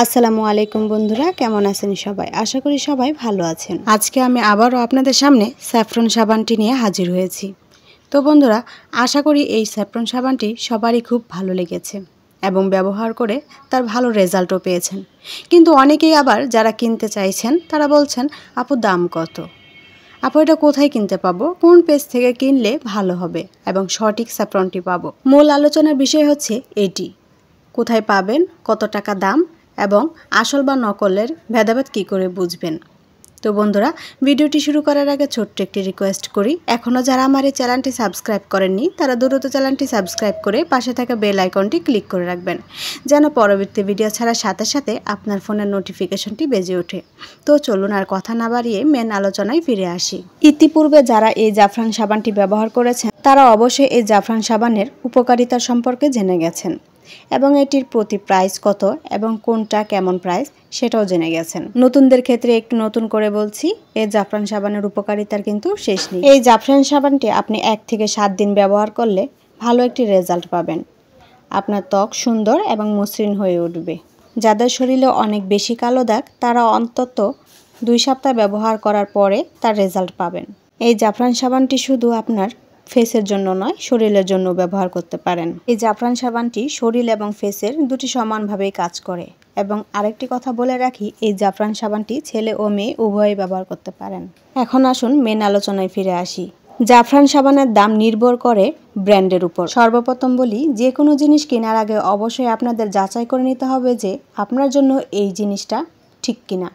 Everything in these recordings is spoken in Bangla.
আসসালামু আলাইকুম বন্ধুরা, কেমন আছেন সবাই? আশা করি সবাই ভালো আছেন। আজকে আমি আবারও আপনাদের সামনে স্যাফরন সাবানটি নিয়ে হাজির হয়েছি। তো বন্ধুরা, আশা করি এই স্যাফরন সাবানটি সবারই খুব ভালো লেগেছে এবং ব্যবহার করে তার ভালো রেজাল্টও পেয়েছেন। কিন্তু অনেকেই আবার যারা কিনতে চাইছেন তারা বলছেন, আপু দাম কত? আপু এটা কোথায় কিনতে পাবো? কোন পেজ থেকে কিনলে ভালো হবে এবং সঠিক স্যাফরনটি পাবো? মূল আলোচনার বিষয় হচ্ছে এটি। কোথায় পাবেন, কত টাকা দাম এবং আসল বা নকলের ভেদাভেদ কী করে বুঝবেন। তো বন্ধুরা, ভিডিওটি শুরু করার আগে ছোট্ট একটি রিকোয়েস্ট করি, এখনও যারা আমার এই চ্যানেলটি সাবস্ক্রাইব করেননি তারা দ্রুত চ্যানেলটি সাবস্ক্রাইব করে পাশে থাকা বেল আইকনটি ক্লিক করে রাখবেন, যেন পরবর্তী ভিডিও ছাড়ার সাথে সাথে আপনার ফোনের নোটিফিকেশনটি বেজে ওঠে। তো চলুন আর কথা না বাড়িয়ে মেন আলোচনায় ফিরে আসি। ইতিপূর্বে যারা এই জাফরান সাবানটি ব্যবহার করেছেন তারা অবশ্যই এই জাফরান সাবানের উপকারিতা সম্পর্কে জেনে গেছেন এবং এটির প্রতি প্রাইস কত এবং কোনটা কেমন প্রাইস সেটাও জেনে গেছেন। নতুনদের ক্ষেত্রে একটু নতুন করে বলছি, এই জাফরান সাবানের উপকারিতার কিন্তু শেষ নেই। এই জাফরান সাবানটি আপনি 1 থেকে 7 দিন ব্যবহার করলে ভালো একটি রেজাল্ট পাবেন। আপনার ত্বক সুন্দর এবং মসৃণ হয়ে উঠবে। যাদের শরীরে অনেক বেশি কালো দাগ তারা অন্তত 2 সপ্তাহ ব্যবহার করার পরে তার রেজাল্ট পাবেন। এই জাফরান সাবানটি শুধু আপনার ফেসের জন্য নয়, শরীরের জন্য ব্যবহার করতে পারেন। এই জাফরান সাবানটি শরীর এবং ফেসের দুটি সমানভাবেই কাজ করে। এবং আরেকটি কথা বলে রাখি, এই জাফরান সাবানটি ছেলে ও মেয়ে উভয়ই ব্যবহার করতে পারেন। এখন আসুন মেন আলোচনায় ফিরে আসি। জাফরান সাবানের দাম নির্ভর করে ব্র্যান্ডের উপর। সর্বপ্রথম বলি, যে কোনো জিনিস কেনার আগে অবশ্যই আপনাদের যাচাই করে নিতে হবে যে আপনার জন্য এই জিনিসটা ঠিক কিনা।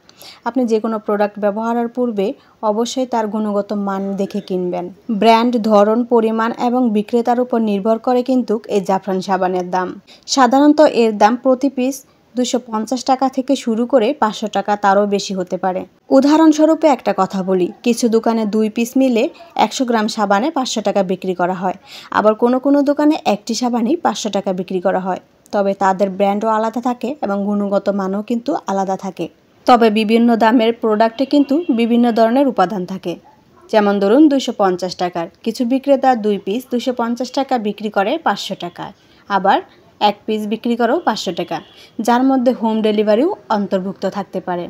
আপনি যে কোনো প্রোডাক্ট ব্যবহারের পূর্বে অবশ্যই তার গুণগত মান দেখে কিনবেন। ব্র্যান্ড, ধরন, পরিমাণ এবং বিক্রেতার উপর নির্ভর করে কিন্তু এই জাফরান সাবানের দাম। সাধারণত এর দাম প্রতি পিস 250 টাকা থেকে শুরু করে 500 টাকা, তারও বেশি হতে পারে। উদাহরণস্বরূপে একটা কথা বলি, কিছু দোকানে 2 পিস মিলে 100 গ্রাম সাবানে 500 টাকা বিক্রি করা হয়, আবার কোনো কোনো দোকানে একটি সাবানই 500 টাকা বিক্রি করা হয়। তবে তাদের ব্র্যান্ডও আলাদা থাকে এবং গুণগত মানও কিন্তু আলাদা থাকে। তবে বিভিন্ন দামের প্রোডাক্টে কিন্তু বিভিন্ন ধরনের উপাদান থাকে। যেমন ধরুন 250 টাকার কিছু বিক্রেতা 2 পিস 250 টাকা বিক্রি করে 500 টাকায়, আবার 1 পিস বিক্রি করেও 500 টাকা, যার মধ্যে হোম ডেলিভারিও অন্তর্ভুক্ত থাকতে পারে।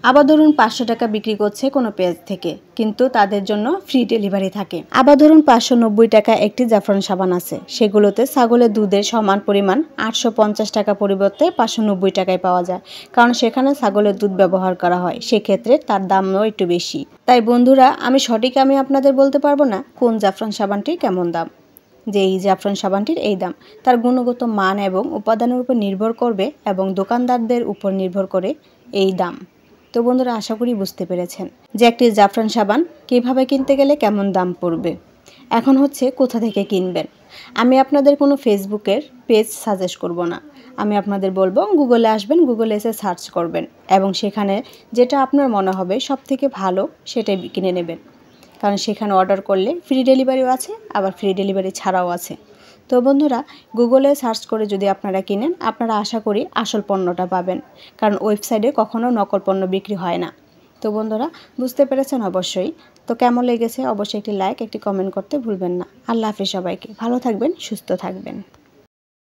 আবার ধরুন 500 টাকা বিক্রি করছে কোনো পেজ থেকে, কিন্তু তাদের জন্য ফ্রি ডেলিভারি থাকে। আবার ধরুন 590 টাকা একটি জাফরান সাবান আছে, সেগুলোতে ছাগলের দুধের সমান পরিমাণ 850 টাকা পরিবর্তে 590 টাকায় পাওয়া যায়, কারণ সেখানে ছাগলের দুধ ব্যবহার করা হয়, সেক্ষেত্রে তার দামও একটু বেশি। তাই বন্ধুরা, আমি আপনাদের বলতে পারবো না কোন জাফরান সাবানটির কেমন দাম, যে এই জাফরান সাবানটির এই দাম। তার গুণগত মান এবং উপাদানের উপর নির্ভর করবে এবং দোকানদারদের উপর নির্ভর করে এই দাম। তো বন্ধুরা, আশা করি বুঝতে পেরেছেন যে একটি জাফরান সাবান কীভাবে কিনতে গেলে কেমন দাম পড়বে। এখন হচ্ছে কোথা থেকে কিনবেন। আমি আপনাদের কোনো ফেসবুকের পেজ সাজেস্ট করব না, আমি আপনাদের বলবো গুগলে আসবেন, গুগলে এসে সার্চ করবেন এবং সেখানে যেটা আপনার মনে হবে সব থেকে ভালো সেটাই কিনে নেবেন, কারণ সেখানে অর্ডার করলে ফ্রি ডেলিভারিও আছে, আবার ফ্রি ডেলিভারি ছাড়াও আছে। তো বন্ধুরা, গুগলে সার্চ করে যদি আপনারা কিনেন, আপনারা আশা করি আসল পণ্যটা পাবেন, কারণ ওয়েবসাইটে কখনো নকল পণ্য বিক্রি হয় না। তো বন্ধুরা, বুঝতে পেরেছেন অবশ্যই। তো কেমন লেগেছে অবশ্যই একটি লাইক, একটি কমেন্ট করতে ভুলবেন না। আল্লাহ হাফেজ সবাইকে, ভালো থাকবেন, সুস্থ থাকবেন।